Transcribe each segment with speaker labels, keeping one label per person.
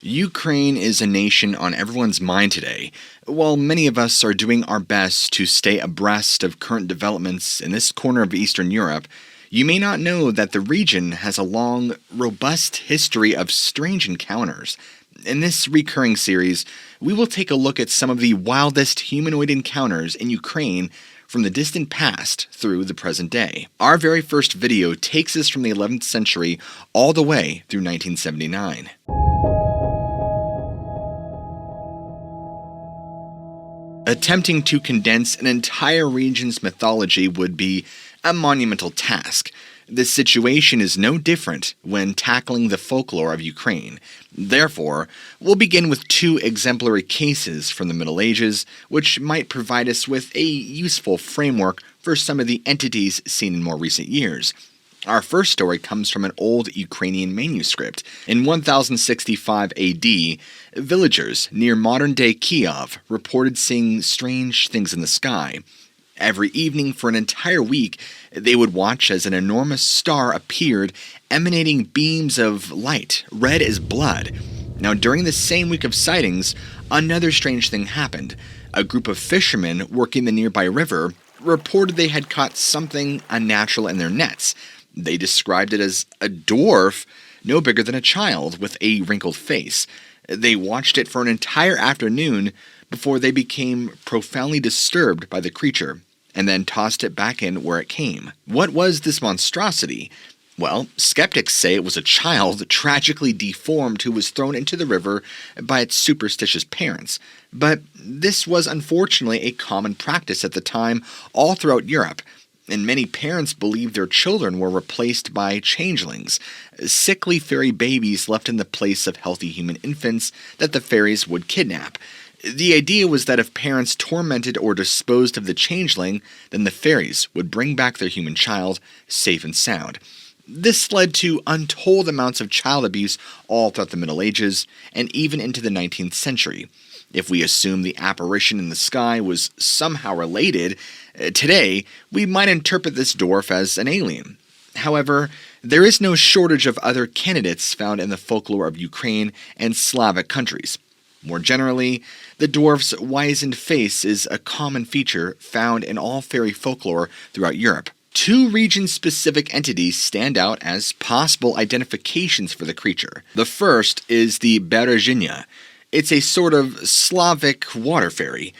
Speaker 1: Ukraine is a nation on everyone's mind today. While many of us are doing our best to stay abreast of current developments in this corner of Eastern Europe, you may not know that the region has a long, robust history of strange encounters. In this recurring series, we will take a look at some of the wildest humanoid encounters in Ukraine from the distant past through the present day. Our very first video takes us from the 11th century all the way through 1979. Attempting to condense an entire region's mythology would be a monumental task. This situation is no different when tackling the folklore of Ukraine. Therefore, we'll begin with two exemplary cases from the Middle Ages, which might provide us with a useful framework for some of the entities seen in more recent years. Our first story comes from an old Ukrainian manuscript. In 1065 AD, villagers near modern-day Kiev reported seeing strange things in the sky. Every evening for an entire week, they would watch as an enormous star appeared, emanating beams of light, red as blood. Now, during the same week of sightings, another strange thing happened. A group of fishermen working the nearby river reported they had caught something unnatural in their nets. They described it as a dwarf, no bigger than a child, with a wrinkled face. They watched it for an entire afternoon before they became profoundly disturbed by the creature, and then tossed it back in where it came. What was this monstrosity? Well, skeptics say it was a child tragically deformed who was thrown into the river by its superstitious parents. But this was unfortunately a common practice at the time all throughout Europe, and many parents believed their children were replaced by changelings, sickly fairy babies left in the place of healthy human infants that the fairies would kidnap. The idea was that if parents tormented or disposed of the changeling, then the fairies would bring back their human child safe and sound. This led to untold amounts of child abuse all throughout the Middle Ages and even into the 19th century. If we assume the apparition in the sky was somehow related, today we might interpret this dwarf as an alien. However, there is no shortage of other candidates found in the folklore of Ukraine and Slavic countries. More generally, the dwarf's wizened face is a common feature found in all fairy folklore throughout Europe. Two region-specific entities stand out as possible identifications for the creature. The first is the Berezhinya. It's a sort of Slavic water fairy.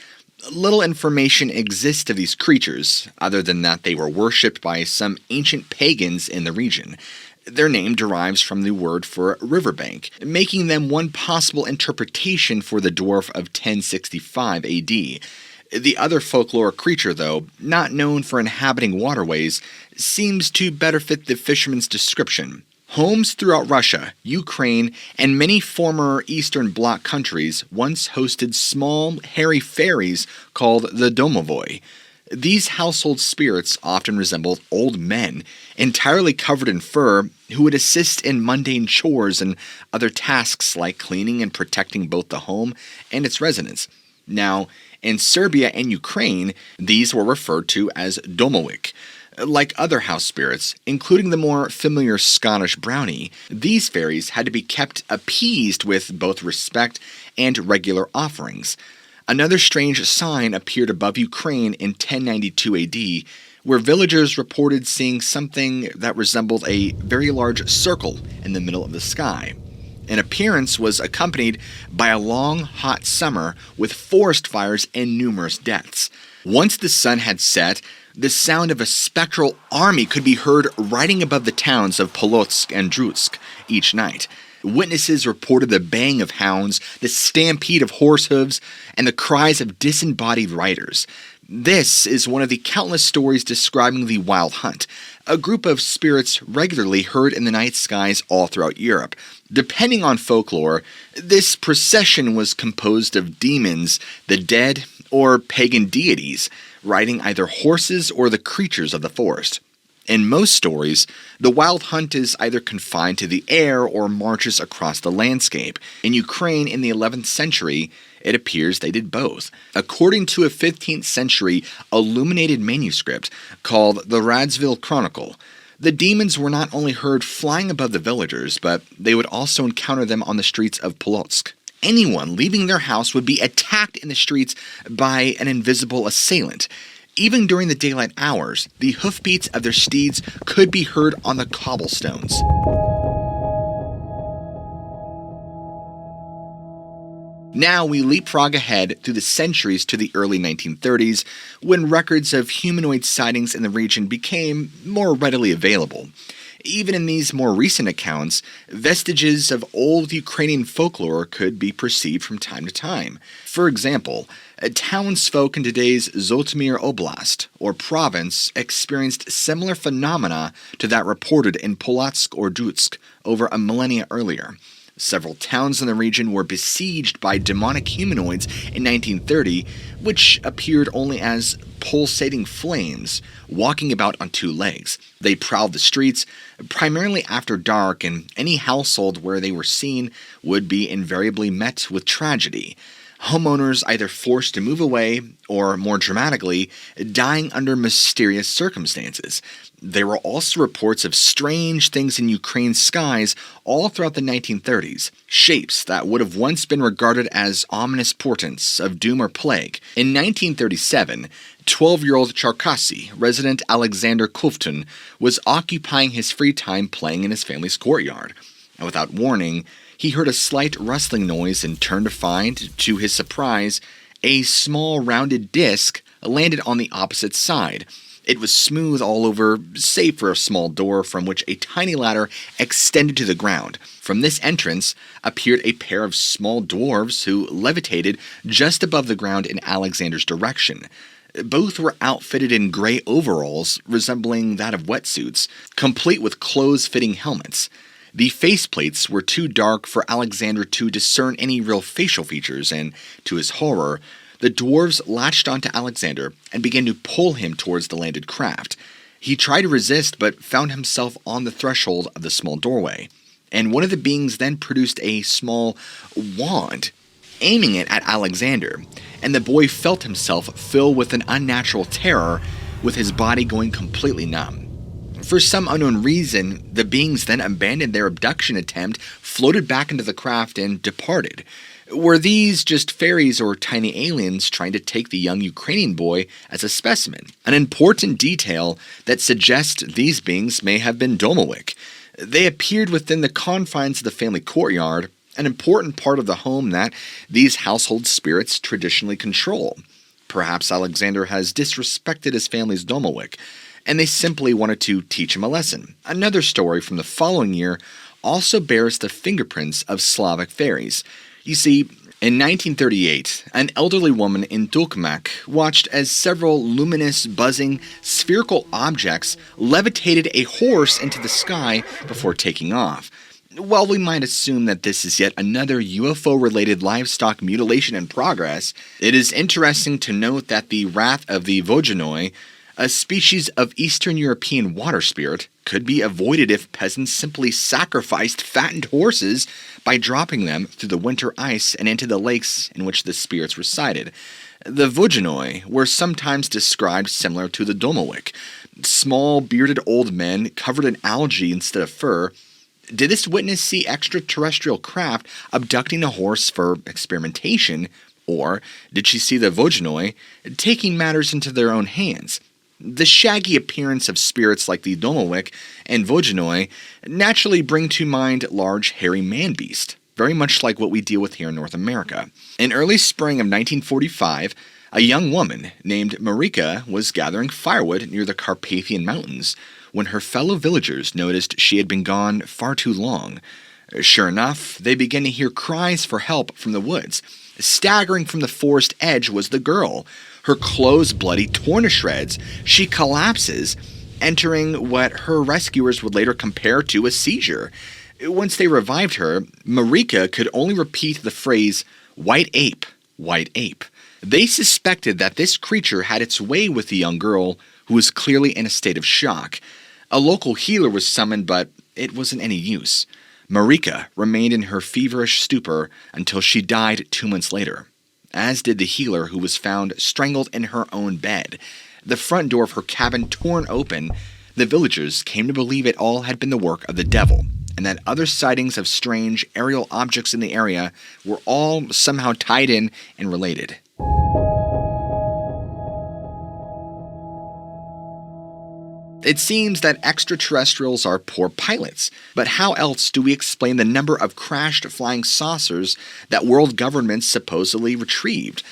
Speaker 1: Little information exists of these creatures, other than that they were worshipped by some ancient pagans in the region. Their name derives from the word for riverbank, making them one possible interpretation for the dwarf of 1065 AD. The other folklore creature, though, not known for inhabiting waterways, seems to better fit the fisherman's description. Homes throughout Russia, Ukraine, and many former Eastern Bloc countries once hosted small, hairy fairies called the domovoi. These household spirits often resembled old men, entirely covered in fur, who would assist in mundane chores and other tasks like cleaning and protecting both the home and its residents. Now, in Serbia and Ukraine, these were referred to as domowic. Like other house spirits, including the more familiar Scottish brownie, these fairies had to be kept appeased with both respect and regular offerings. Another strange sign appeared above Ukraine in 1092 AD, where villagers reported seeing something that resembled a very large circle in the middle of the sky. An appearance was accompanied by a long, hot summer with forest fires and numerous deaths. Once the sun had set, the sound of a spectral army could be heard riding above the towns of Polotsk and Drutsk each night. Witnesses reported the baying of hounds, the stampede of horse hooves, and the cries of disembodied riders. This is one of the countless stories describing the Wild Hunt, a group of spirits regularly heard in the night skies all throughout Europe. Depending on folklore, this procession was composed of demons, the dead, or pagan deities, riding either horses or the creatures of the forest. In most stories, the Wild Hunt is either confined to the air or marches across the landscape. In Ukraine in the 11th century, it appears they did both. According to a 15th century illuminated manuscript called the Radzivil Chronicle, The demons were not only heard flying above the villagers, but they would also encounter them on the streets of Polotsk. Anyone leaving their house would be attacked in the streets by an invisible assailant. Even during the daylight hours, the hoofbeats of their steeds could be heard on the cobblestones. Now we leapfrog ahead through the centuries to the early 1930s, when records of humanoid sightings in the region became more readily available. Even in these more recent accounts, vestiges of old Ukrainian folklore could be perceived from time to time. For example, townsfolk in today's Zhytomyr Oblast, or province, experienced similar phenomena to that reported in Polotsk or Dutsk over a millennia earlier. Several towns in the region were besieged by demonic humanoids in 1930, which appeared only as pulsating flames, walking about on two legs. They prowled the streets, primarily after dark, and any household where they were seen would be invariably met with tragedy. Homeowners either forced to move away, or more dramatically, dying under mysterious circumstances. There were also reports of strange things in Ukraine's skies all throughout the 1930s, shapes that would have once been regarded as ominous portents of doom or plague. In 1937, 12-year-old Cherkasy resident Alexander Kulfton was occupying his free time playing in his family's courtyard. And without warning, he heard a slight rustling noise and turned to find, to his surprise, a small rounded disc landed on the opposite side. It was smooth all over, save for a small door from which a tiny ladder extended to the ground. From this entrance appeared a pair of small dwarves who levitated just above the ground in Alexander's direction. Both were outfitted in gray overalls resembling that of wetsuits, complete with close-fitting helmets. The faceplates were too dark for Alexander to discern any real facial features, and to his horror, the dwarves latched onto Alexander and began to pull him towards the landed craft. He tried to resist, but found himself on the threshold of the small doorway, and one of the beings then produced a small wand, aiming it at Alexander, and the boy felt himself fill with an unnatural terror, with his body going completely numb. For some unknown reason, the beings then abandoned their abduction attempt, floated back into the craft, and departed. Were these just fairies or tiny aliens trying to take the young Ukrainian boy as a specimen? An important detail that suggests these beings may have been Domowick. They appeared within the confines of the family courtyard, an important part of the home that these household spirits traditionally control. Perhaps Alexander has disrespected his family's Domowick, and they simply wanted to teach him a lesson. Another story from the following year also bears the fingerprints of Slavic fairies. You see, in 1938, an elderly woman in Dogman watched as several luminous, buzzing, spherical objects levitated a horse into the sky before taking off. While we might assume that this is yet another UFO-related livestock mutilation in progress, it is interesting to note that the wrath of the Vojanoi, a species of Eastern European water spirit, could be avoided if peasants simply sacrificed fattened horses by dropping them through the winter ice and into the lakes in which the spirits resided. The Vojanoi were sometimes described similar to the Domowick, small, bearded old men covered in algae instead of fur. Did this witness see extraterrestrial craft abducting a horse for experimentation, or did she see the Vojanoi taking matters into their own hands? The shaggy appearance of spirits like the Domowick and Vojanoi naturally bring to mind large hairy man-beast, very much like what we deal with here in North America. In early spring of 1945, a young woman named Marika was gathering firewood near the Carpathian Mountains when her fellow villagers noticed she had been gone far too long. Sure enough, they began to hear cries for help from the woods. Staggering from the forest edge was the girl. Her clothes bloody, torn to shreds, she collapses, entering what her rescuers would later compare to a seizure. Once they revived her, Marika could only repeat the phrase, "white ape, white ape." They suspected that this creature had its way with the young girl, who was clearly in a state of shock. A local healer was summoned, but it wasn't any use. Marika remained in her feverish stupor until she died 2 months later, as did the healer, who was found strangled in her own bed. The front door of her cabin torn open, The villagers came to believe it all had been the work of the devil, and that other sightings of strange aerial objects in the area were all somehow tied in and related. It seems that extraterrestrials are poor pilots, but how else do we explain the number of crashed flying saucers that world governments supposedly retrieved?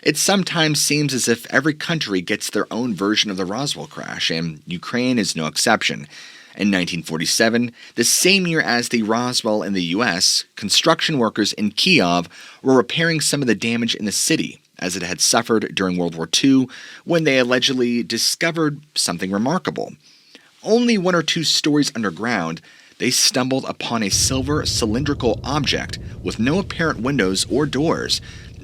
Speaker 1: It sometimes seems as if every country gets their own version of the Roswell crash, and Ukraine is no exception. In 1947, the same year as the Roswell in the US, construction workers in Kyiv were repairing some of the damage in the city, as it had suffered during World War II when they allegedly discovered something remarkable. Only 1 or 2 stories underground, they stumbled upon a silver cylindrical object with no apparent windows or doors,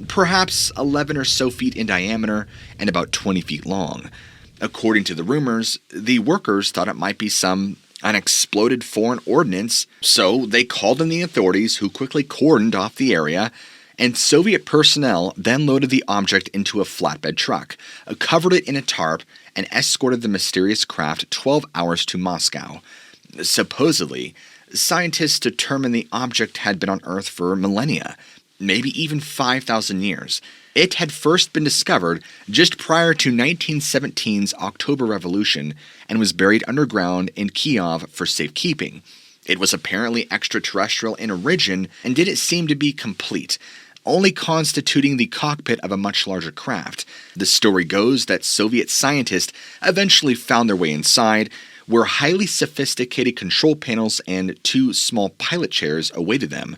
Speaker 1: perhaps 11 or so feet in diameter and about 20 feet long. According to the rumors, the workers thought it might be some unexploded foreign ordnance, so they called in the authorities, who quickly cordoned off the area, and Soviet personnel then loaded the object into a flatbed truck, covered it in a tarp, and escorted the mysterious craft 12 hours to Moscow. Supposedly, scientists determined the object had been on Earth for millennia, maybe even 5,000 years. It had first been discovered just prior to 1917's October Revolution and was buried underground in Kyiv for safekeeping. It was apparently extraterrestrial in origin and didn't seem to be complete, only constituting the cockpit of a much larger craft. The story goes that Soviet scientists eventually found their way inside, where highly sophisticated control panels and 2 small pilot chairs awaited them.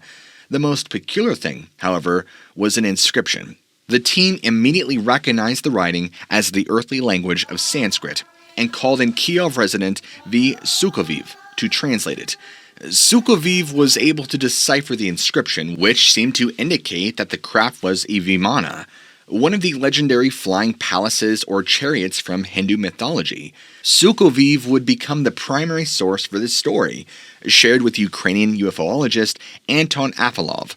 Speaker 1: The most peculiar thing, however, was an inscription. The team immediately recognized the writing as the earthly language of Sanskrit and called in Kyiv resident V. Sukoviv to translate it. Sukoviv was able to decipher the inscription, which seemed to indicate that the craft was a Vimana, one of the legendary flying palaces or chariots from Hindu mythology. Sukoviv would become the primary source for this story, shared with Ukrainian ufologist Anton Afilov.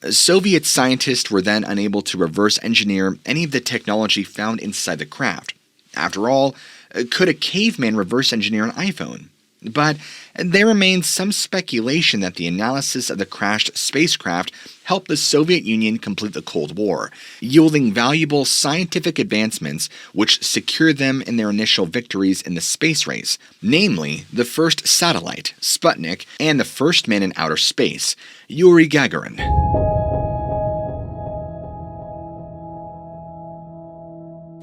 Speaker 1: Soviet scientists were then unable to reverse engineer any of the technology found inside the craft. After all, could a caveman reverse engineer an iPhone? But there remains some speculation that the analysis of the crashed spacecraft helped the Soviet Union complete the Cold War, yielding valuable scientific advancements which secured them in their initial victories in the space race, namely the first satellite, Sputnik, and the first man in outer space, Yuri Gagarin.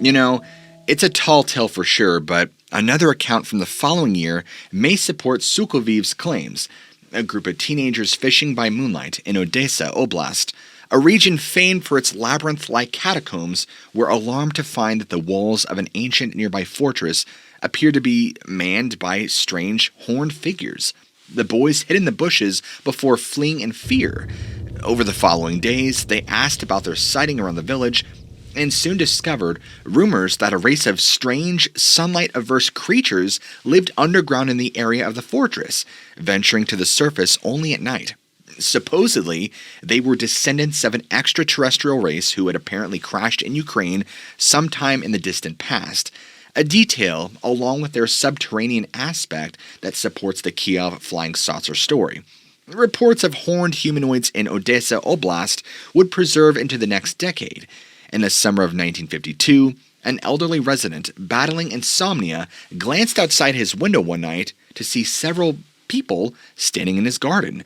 Speaker 1: You know, it's a tall tale for sure, but another account from the following year may support Sukoviv's claims. A group of teenagers fishing by moonlight in Odessa Oblast, a region famed for its labyrinth-like catacombs, were alarmed to find that the walls of an ancient nearby fortress appeared to be manned by strange horned figures. The boys hid in the bushes before fleeing in fear. Over the following days, they asked about their sighting around the village, and soon discovered rumors that a race of strange, sunlight-averse creatures lived underground in the area of the fortress, venturing to the surface only at night. Supposedly, they were descendants of an extraterrestrial race who had apparently crashed in Ukraine sometime in the distant past, a detail along with their subterranean aspect that supports the Kyiv flying saucer story. Reports of horned humanoids in Odessa Oblast would preserve into the next decade. In the summer of 1952, an elderly resident battling insomnia glanced outside his window one night to see several people standing in his garden.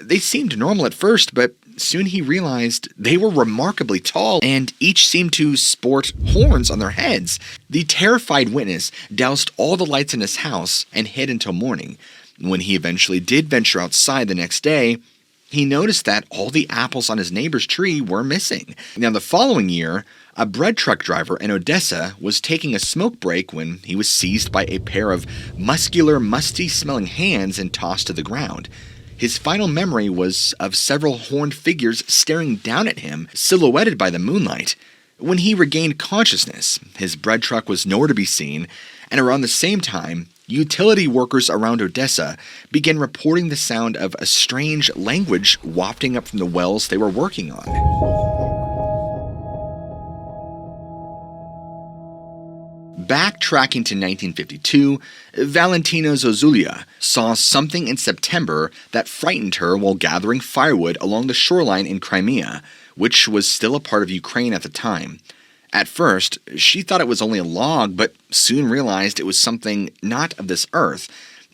Speaker 1: They seemed normal at first, but soon he realized they were remarkably tall and each seemed to sport horns on their heads. The terrified witness doused all the lights in his house and hid until morning. When he eventually did venture outside the next day, he noticed that all the apples on his neighbor's tree were missing. Now, the following year, a bread truck driver in Odessa was taking a smoke break when he was seized by a pair of muscular, musty-smelling hands and tossed to the ground. His final memory was of several horned figures staring down at him, silhouetted by the moonlight. When he regained consciousness, his bread truck was nowhere to be seen, and around the same time, utility workers around Odessa began reporting the sound of a strange language wafting up from the wells they were working on. Backtracking to 1952, Valentina Zozulia saw something in September that frightened her while gathering firewood along the shoreline in Crimea, which was still a part of Ukraine at the time. At first, she thought it was only a log, but soon realized it was something not of this earth.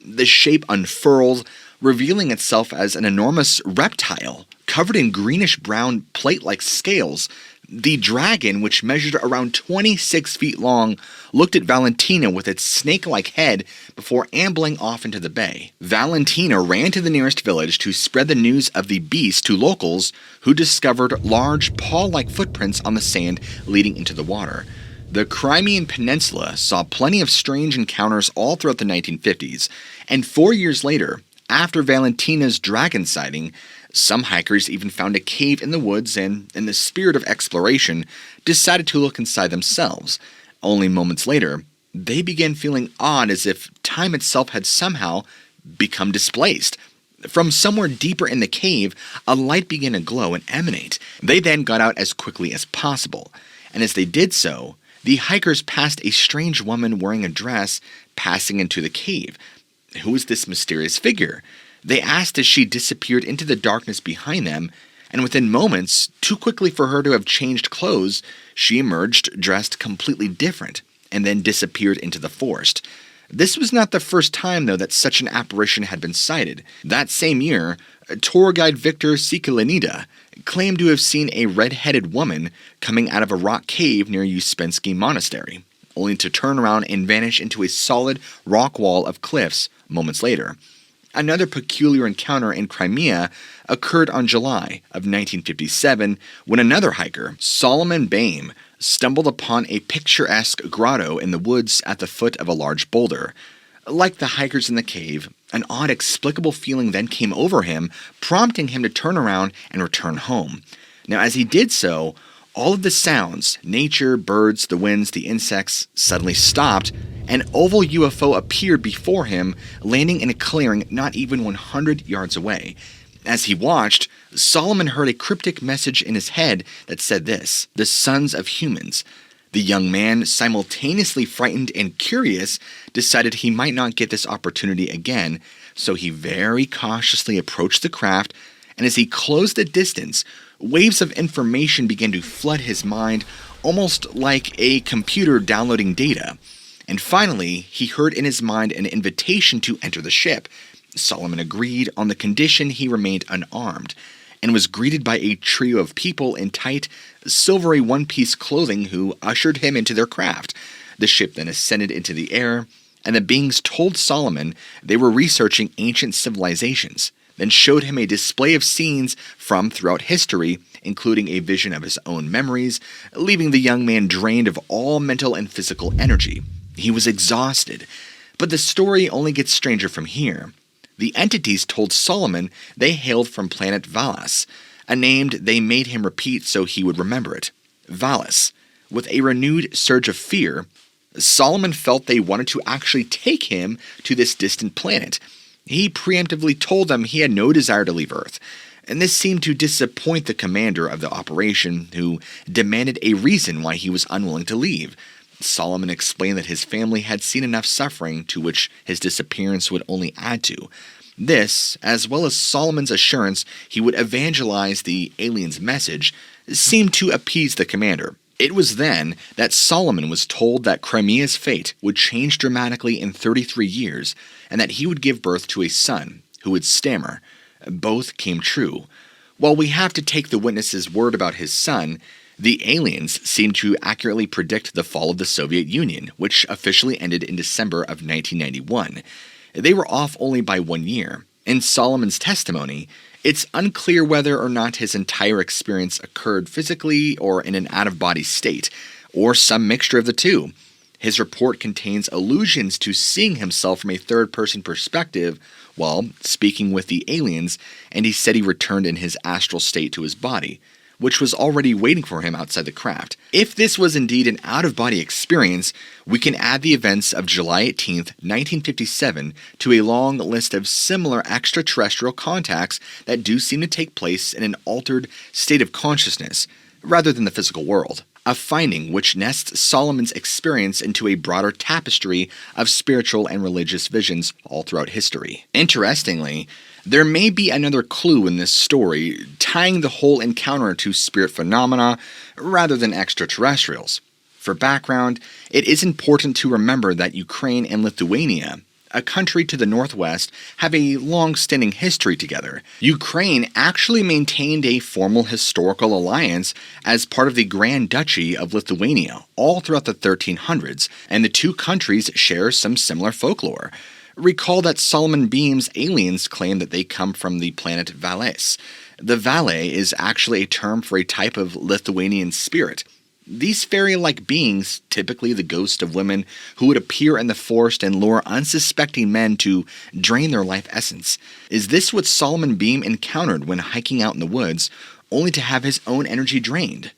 Speaker 1: The shape unfurled, revealing itself as an enormous reptile, covered in greenish-brown plate-like scales. The dragon, which measured around 26 feet long, looked at Valentina with its snake-like head before ambling off into the bay. Valentina ran to the nearest village to spread the news of the beast to locals, who discovered large paw-like footprints on the sand leading into the water. The Crimean Peninsula saw plenty of strange encounters all throughout the 1950s, and 4 years later, after Valentina's dragon sighting, some hikers even found a cave in the woods and, in the spirit of exploration, decided to look inside themselves. Only moments later, they began feeling odd, as if time itself had somehow become displaced. From somewhere deeper in the cave, a light began to glow and emanate. They then got out as quickly as possible, and as they did so, the hikers passed a strange woman wearing a dress passing into the cave. Who was this mysterious figure? They asked as she disappeared into the darkness behind them, and within moments, too quickly for her to have changed clothes, she emerged dressed completely different, and then disappeared into the forest. This was not the first time, though, that such an apparition had been sighted. That same year, tour guide Victor Sikalenida claimed to have seen a red-headed woman coming out of a rock cave near Uspensky Monastery, only to turn around and vanish into a solid rock wall of cliffs moments later. Another peculiar encounter in Crimea occurred on July of 1957 when another hiker, Solomon Baim, stumbled upon a picturesque grotto in the woods at the foot of a large boulder. Like the hikers in the cave, an odd, explicable feeling then came over him, prompting him to turn around and return home. Now, as he did so, all of the sounds, nature, birds, the winds, the insects, suddenly stopped. An oval UFO appeared before him, landing in a clearing not even 100 yards away. As he watched, Solomon heard a cryptic message in his head that said this: "The sons of humans." The young man, simultaneously frightened and curious, decided he might not get this opportunity again, so he very cautiously approached the craft, and as he closed the distance, waves of information began to flood his mind, almost like a computer downloading data. And finally, he heard in his mind an invitation to enter the ship. Solomon agreed on the condition he remained unarmed, and was greeted by a trio of people in tight, silvery one-piece clothing who ushered him into their craft. The ship then ascended into the air, and the beings told Solomon they were researching ancient civilizations, then showed him a display of scenes from throughout history, including a vision of his own memories, leaving the young man drained of all mental and physical energy. He was exhausted, but the story only gets stranger from here. The entities told Solomon they hailed from planet Valis, a name they made him repeat so he would remember it. Valis. With a renewed surge of fear, Solomon felt they wanted to actually take him to this distant planet. He preemptively told them he had no desire to leave Earth, and this seemed to disappoint the commander of the operation, who demanded a reason why he was unwilling to leave. Solomon explained that his family had seen enough suffering to which his disappearance would only add to. This, as well as Solomon's assurance he would evangelize the alien's message, seemed to appease the commander. It was then that Solomon was told that Crimea's fate would change dramatically in 33 years, and that he would give birth to a son who would stammer. Both came true. While we have to take the witness's word about his son, the aliens seem to accurately predict the fall of the Soviet Union, which officially ended in December of 1991. They were off only by 1 year. In Solomon's testimony, it's unclear whether or not his entire experience occurred physically or in an out-of-body state, or some mixture of the two. His report contains allusions to seeing himself from a third-person perspective while speaking with the aliens, and he said he returned in his astral state to his body, which was already waiting for him outside the craft. If this was indeed an out-of-body experience, we can add the events of July 18, 1957, to a long list of similar extraterrestrial contacts that do seem to take place in an altered state of consciousness. rather than the physical world, a finding which nests Solomon's experience into a broader tapestry of spiritual and religious visions all throughout history. Interestingly, there may be another clue in this story tying the whole encounter to spirit phenomena rather than extraterrestrials. For background, it is important to remember that Ukraine and Lithuania, a country to the northwest, have a long-standing history together. Ukraine actually maintained a formal historical alliance as part of the Grand Duchy of Lithuania all throughout the 1300s, and the two countries share some similar folklore. Recall that Solomon Beam's aliens claim that they come from the planet Valais. The Valais is actually a term for a type of Lithuanian spirit. These fairy-like beings, typically the ghosts of women who would appear in the forest and lure unsuspecting men to drain their life essence. Is this what Solomon Beam encountered when hiking out in the woods, only to have his own energy drained?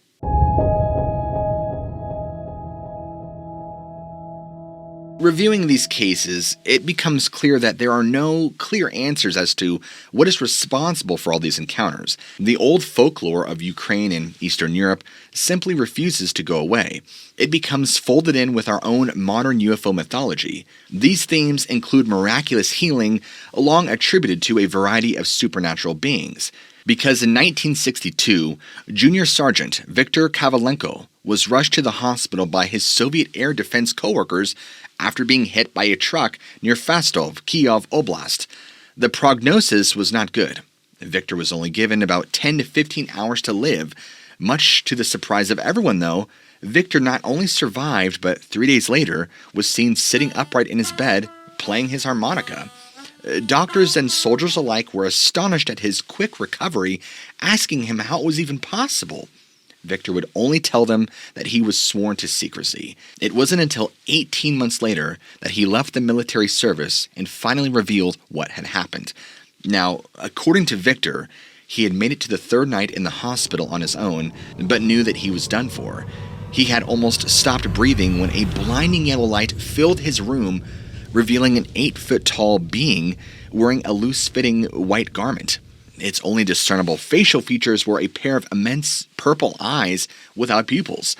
Speaker 1: Reviewing these cases, it becomes clear that there are no clear answers as to what is responsible for all these encounters. The old folklore of Ukraine and Eastern Europe simply refuses to go away. It becomes folded in with our own modern UFO mythology. These themes include miraculous healing, long attributed to a variety of supernatural beings. Because in 1962, Junior Sergeant Viktor Kavalenko was rushed to the hospital by his Soviet air defense coworkers after being hit by a truck near Fastov, Kiev Oblast. The prognosis was not good. Viktor was only given about 10 to 15 hours to live. Much to the surprise of everyone, though, Viktor not only survived, but 3 days later was seen sitting upright in his bed, playing his harmonica. Doctors and soldiers alike were astonished at his quick recovery, asking him how it was even possible. Viktor would only tell them that he was sworn to secrecy. It wasn't until 18 months later that he left the military service and finally revealed what had happened. Now, according to Viktor, he had made it to the third night in the hospital on his own, but knew that he was done for. He had almost stopped breathing when a blinding yellow light filled his room, revealing an 8-foot-tall being wearing a loose-fitting white garment. Its only discernible facial features were a pair of immense purple eyes without pupils.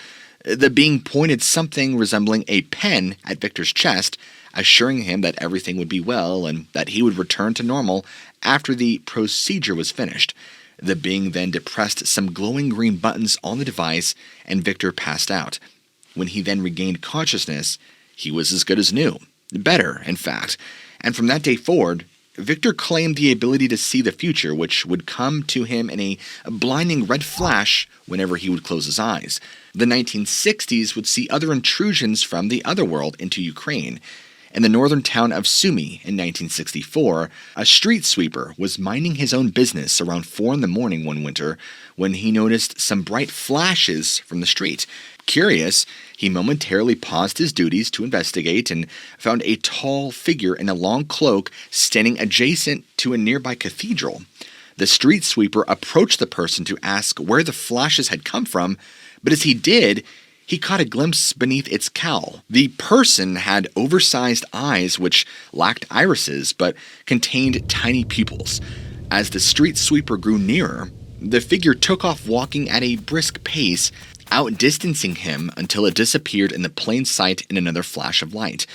Speaker 1: The being pointed something resembling a pen at Viktor's chest, assuring him that everything would be well and that he would return to normal after the procedure was finished. The being then depressed some glowing green buttons on the device, and Viktor passed out. When he then regained consciousness, he was as good as new. Better, in fact. And from that day forward, Viktor claimed the ability to see the future, which would come to him in a blinding red flash whenever he would close his eyes. The 1960s would see other intrusions from the other world into Ukraine. In the northern town of Sumy in 1964, a street sweeper was minding his own business around 4 in the morning one winter when he noticed some bright flashes from the street. Curious, he momentarily paused his duties to investigate and found a tall figure in a long cloak standing adjacent to a nearby cathedral. The street sweeper approached the person to ask where the flashes had come from, but as he did, he caught a glimpse beneath its cowl. The person had oversized eyes which lacked irises but contained tiny pupils. As the street sweeper grew nearer, the figure took off walking at a brisk pace, outdistancing him until it disappeared in the plain sight in another flash of light.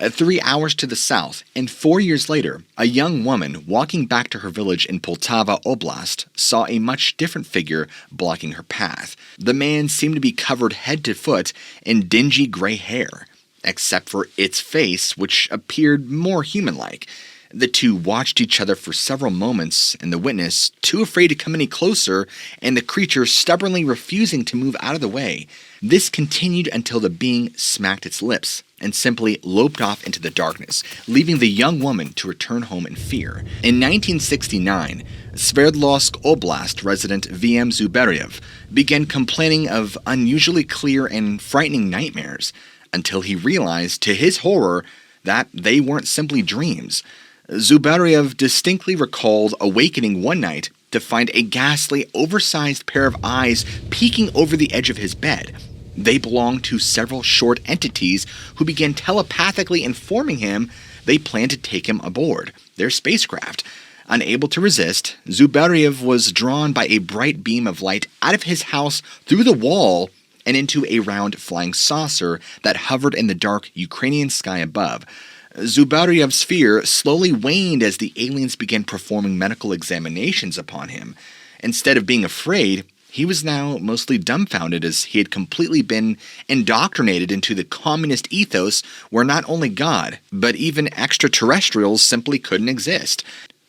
Speaker 1: 3 hours to the south, and 4 years later, a young woman walking back to her village in Poltava Oblast saw a much different figure blocking her path. The man seemed to be covered head to foot in dingy gray hair, except for its face, which appeared more human-like. The two watched each other for several moments, and the witness, too afraid to come any closer, and the creature stubbornly refusing to move out of the way. This continued until the being smacked its lips and simply loped off into the darkness, leaving the young woman to return home in fear. In 1969, Sverdlovsk Oblast resident VM Zuberiev began complaining of unusually clear and frightening nightmares, until he realized, to his horror, that they weren't simply dreams. Zuberiev distinctly recalled awakening one night to find a ghastly, oversized pair of eyes peeking over the edge of his bed. They belonged to several short entities who began telepathically informing him they planned to take him aboard their spacecraft. Unable to resist, Zubariev was drawn by a bright beam of light out of his house through the wall and into a round flying saucer that hovered in the dark Ukrainian sky above. Zubariev's fear slowly waned as the aliens began performing medical examinations upon him. Instead of being afraid, he was now mostly dumbfounded as he had completely been indoctrinated into the communist ethos where not only God, but even extraterrestrials simply couldn't exist.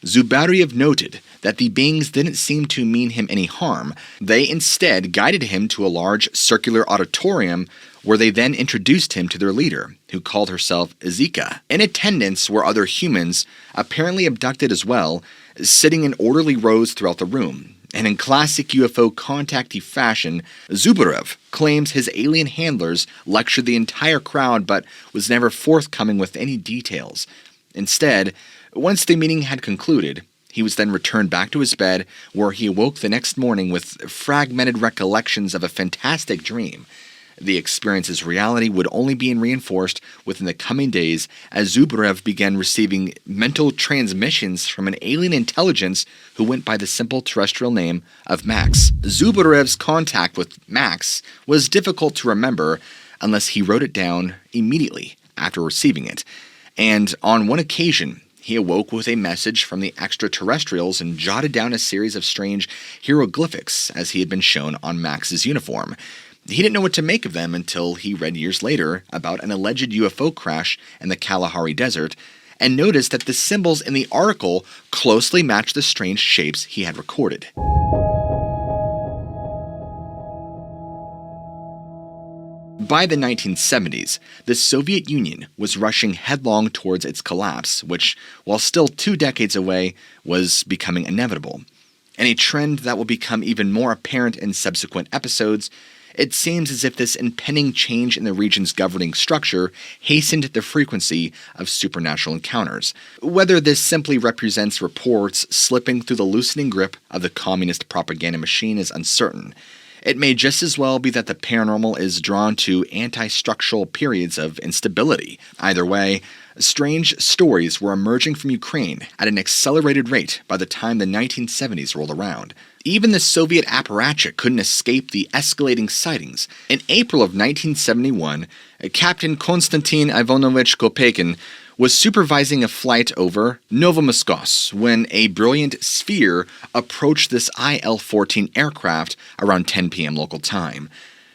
Speaker 1: Zubariev noted that the beings didn't seem to mean him any harm. They instead guided him to a large circular auditorium where they then introduced him to their leader, who called herself Zika. In attendance were other humans, apparently abducted as well, sitting in orderly rows throughout the room. And in classic UFO contactee fashion, Zubarev claims his alien handlers lectured the entire crowd but was never forthcoming with any details. Instead, once the meeting had concluded, he was then returned back to his bed, where he awoke the next morning with fragmented recollections of a fantastic dream. The experience's reality would only be reinforced within the coming days as Zubarev began receiving mental transmissions from an alien intelligence who went by the simple terrestrial name of Max. Zubarev's contact with Max was difficult to remember unless he wrote it down immediately after receiving it. And on one occasion, he awoke with a message from the extraterrestrials and jotted down a series of strange hieroglyphics as he had been shown on Max's uniform. He didn't know what to make of them until he read years later about an alleged UFO crash in the Kalahari Desert and noticed that the symbols in the article closely matched the strange shapes he had recorded. By the 1970s, the Soviet Union was rushing headlong towards its collapse, which, while still 2 decades away, was becoming inevitable. In a trend that will become even more apparent in subsequent episodes, it seems as if this impending change in the region's governing structure hastened the frequency of supernatural encounters. Whether this simply represents reports slipping through the loosening grip of the communist propaganda machine is uncertain. It may just as well be that the paranormal is drawn to anti-structural periods of instability. Either way, strange stories were emerging from Ukraine at an accelerated rate by the time the 1970s rolled around. Even the Soviet apparatchik couldn't escape the escalating sightings. In April of 1971, Captain Konstantin Ivanovich Kopeikin was supervising a flight over Novomoskos when a brilliant sphere approached this IL-14 aircraft around 10 p.m. local time.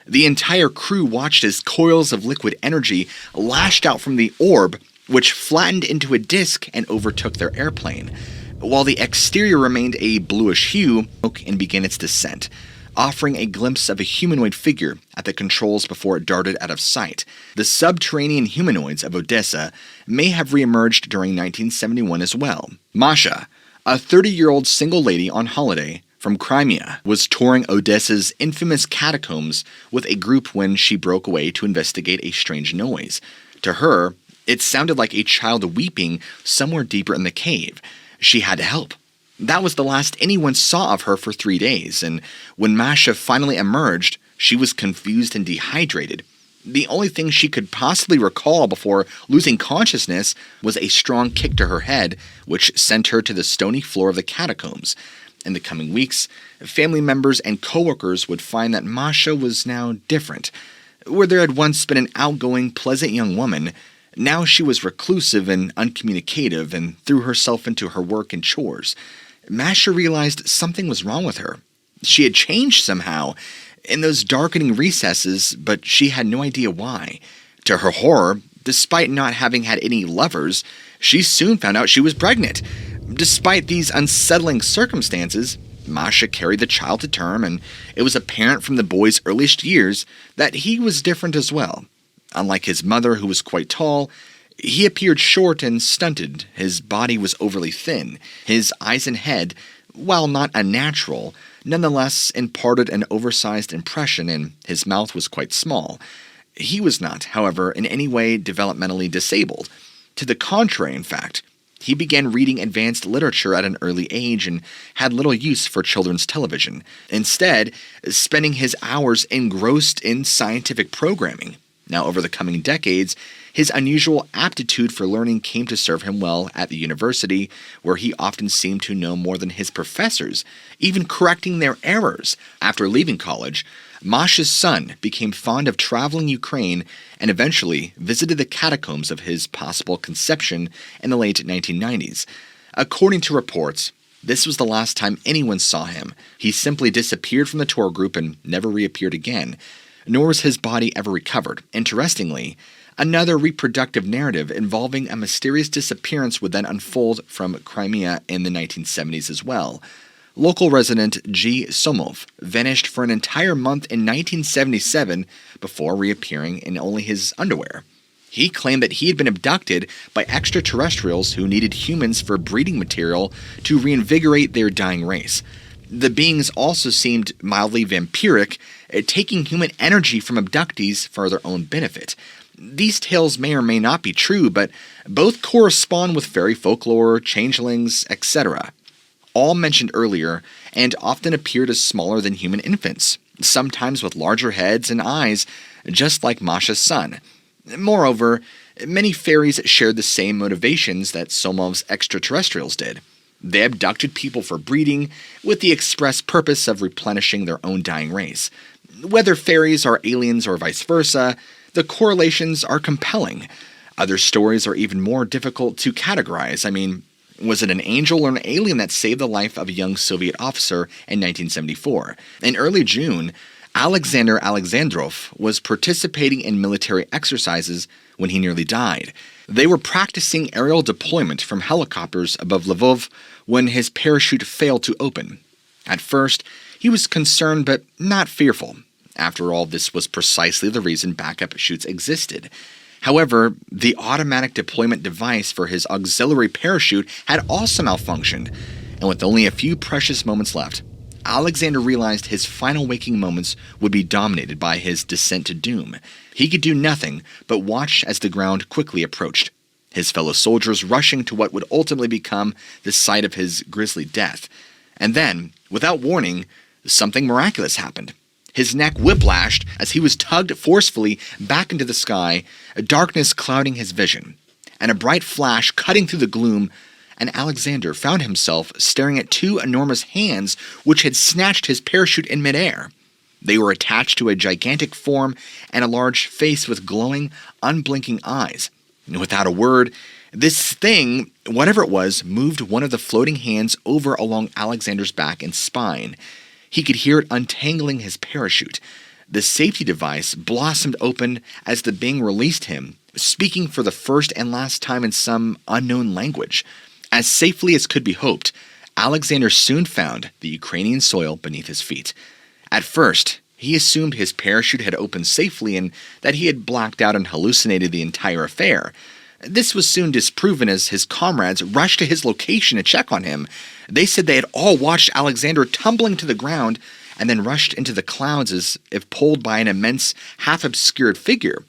Speaker 1: The entire crew watched as coils of liquid energy lashed out from the orb, which flattened into a disk and overtook their airplane. While the exterior remained a bluish hue, and began its descent, offering a glimpse of a humanoid figure at the controls before it darted out of sight. The subterranean humanoids of Odessa may have reemerged during 1971 as well. Masha, a 30-year-old single lady on holiday from Crimea, was touring Odessa's infamous catacombs with a group when she broke away to investigate a strange noise. To her, it sounded like a child weeping somewhere deeper in the cave. She had to help. That was the last anyone saw of her for 3 days, and when Masha finally emerged, she was confused and dehydrated. The only thing she could possibly recall before losing consciousness was a strong kick to her head, which sent her to the stony floor of the catacombs. In the coming weeks, family members and coworkers would find that Masha was now different. Where there had once been an outgoing, pleasant young woman, now she was reclusive and uncommunicative and threw herself into her work and chores. Masha realized something was wrong with her. She had changed somehow in those darkening recesses, but she had no idea why. To her horror, despite not having had any lovers, she soon found out she was pregnant. Despite these unsettling circumstances, Masha carried the child to term, and it was apparent from the boy's earliest years that he was different as well. Unlike his mother, who was quite tall, he appeared short and stunted. His body was overly thin. His eyes and head, while not unnatural, nonetheless imparted an oversized impression, and his mouth was quite small. He was not, however, in any way developmentally disabled. To the contrary, in fact, he began reading advanced literature at an early age and had little use for children's television, instead spending his hours engrossed in scientific programming. Now, over the coming decades, his unusual aptitude for learning came to serve him well at the university, where he often seemed to know more than his professors, even correcting their errors. After leaving college, Masha's son became fond of traveling Ukraine and eventually visited the catacombs of his possible conception in the late 1990s. According to reports, this was the last time anyone saw him. He simply disappeared from the tour group and never reappeared again, nor was his body ever recovered. Interestingly, another reproductive narrative involving a mysterious disappearance would then unfold from Crimea in the 1970s as well. Local resident G. Somov vanished for an entire month in 1977 before reappearing in only his underwear. He claimed that he had been abducted by extraterrestrials who needed humans for breeding material to reinvigorate their dying race. The beings also seemed mildly vampiric, taking human energy from abductees for their own benefit. These tales may or may not be true, but both correspond with fairy folklore, changelings, etc., all mentioned earlier, and often appeared as smaller than human infants, sometimes with larger heads and eyes, just like Masha's son. Moreover, many fairies shared the same motivations that Somov's extraterrestrials did. They abducted people for breeding, with the express purpose of replenishing their own dying race. Whether fairies are aliens or vice versa, the correlations are compelling. Other stories are even more difficult to categorize. I mean, was it an angel or an alien that saved the life of a young Soviet officer in 1974? In early June, Alexander Alexandrov was participating in military exercises when he nearly died. They were practicing aerial deployment from helicopters above Lvov when his parachute failed to open. At first, he was concerned but not fearful. After all, this was precisely the reason backup chutes existed. However, the automatic deployment device for his auxiliary parachute had also malfunctioned, and with only a few precious moments left, Alexander realized his final waking moments would be dominated by his descent to doom. He could do nothing but watch as the ground quickly approached, his fellow soldiers rushing to what would ultimately become the site of his grisly death. And then, without warning, something miraculous happened. His neck whiplashed as he was tugged forcefully back into the sky, darkness clouding his vision, and a bright flash cutting through the gloom, and Alexander found himself staring at two enormous hands which had snatched his parachute in midair. They were attached to a gigantic form and a large face with glowing, unblinking eyes. And without a word, this thing, whatever it was, moved one of the floating hands over along Alexander's back and spine. He could hear it untangling his parachute. The safety device blossomed open as the being released him, speaking for the first and last time in some unknown language. As safely as could be hoped, Alexander soon found the Ukrainian soil beneath his feet. At first, he assumed his parachute had opened safely and that he had blacked out and hallucinated the entire affair. This was soon disproven as his comrades rushed to his location to check on him. They said they had all watched Alexander tumbling to the ground and then rushed into the clouds as if pulled by an immense, half-obscured figure.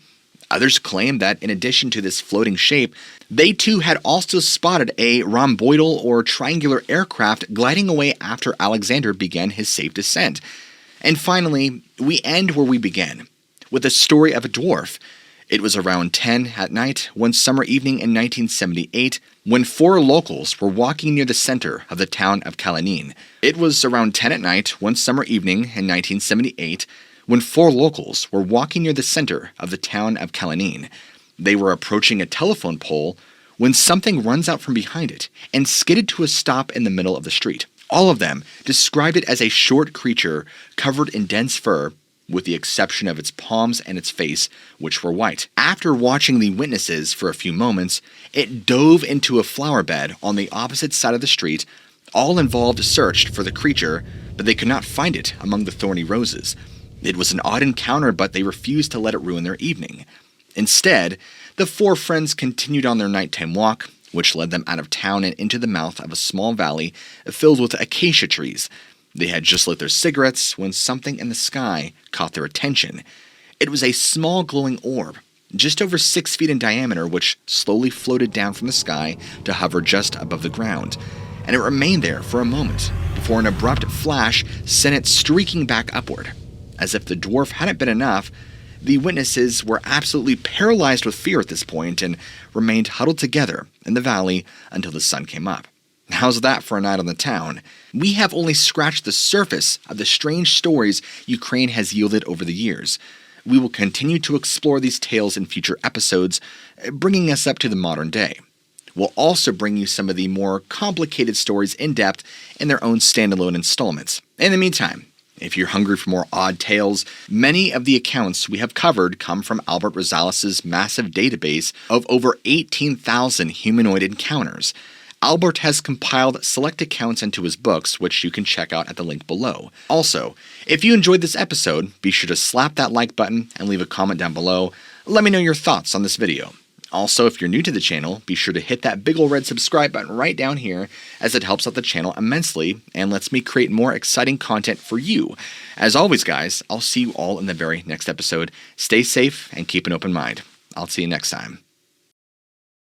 Speaker 1: Others claimed that in addition to this floating shape, they too had also spotted a rhomboidal or triangular aircraft gliding away after Alexander began his safe descent. And finally, we end where we began, with the story of a dwarf. It was around 10 at night one summer evening in 1978 when four locals were walking near the center of the town of Kalinin. It was around 10 at night one summer evening in 1978 when four locals were walking near the center of the town of Kalinin. They were approaching a telephone pole when something runs out from behind it and skidded to a stop in the middle of the street. All of them described it as a short creature covered in dense fur, with the exception of its palms and its face, which were white. After watching the witnesses for a few moments, it dove into a flower bed on the opposite side of the street. All involved searched for the creature, but they could not find it among the thorny roses. It was an odd encounter, but they refused to let it ruin their evening. Instead, the four friends continued on their nighttime walk, which led them out of town and into the mouth of a small valley filled with acacia trees. They had just lit their cigarettes when something in the sky caught their attention. It was a small glowing orb, just over 6 feet in diameter, which slowly floated down from the sky to hover just above the ground. And it remained there for a moment before an abrupt flash sent it streaking back upward. As if the dwarf hadn't been enough, The witnesses were absolutely paralyzed with fear at this point and remained huddled together in the valley until the sun came up. How's that for a night on the town? We have only scratched the surface of the strange stories Ukraine has yielded over the years. We will continue to explore these tales in future episodes, bringing us up to the modern day. We'll also bring you some of the more complicated stories in depth in their own standalone installments. In the meantime, if you're hungry for more odd tales, many of the accounts we have covered come from Albert Rosales' massive database of over 18,000 humanoid encounters. Albert has compiled select accounts into his books, which you can check out at the link below. Also, if you enjoyed this episode, be sure to slap that like button and leave a comment down below. Let me know your thoughts on this video. Also, if you're new to the channel, be sure to hit that big ol' red subscribe button right down here, as it helps out the channel immensely and lets me create more exciting content for you. As always, guys, I'll see you all in the very next episode. Stay safe and keep an open mind. I'll see you next time.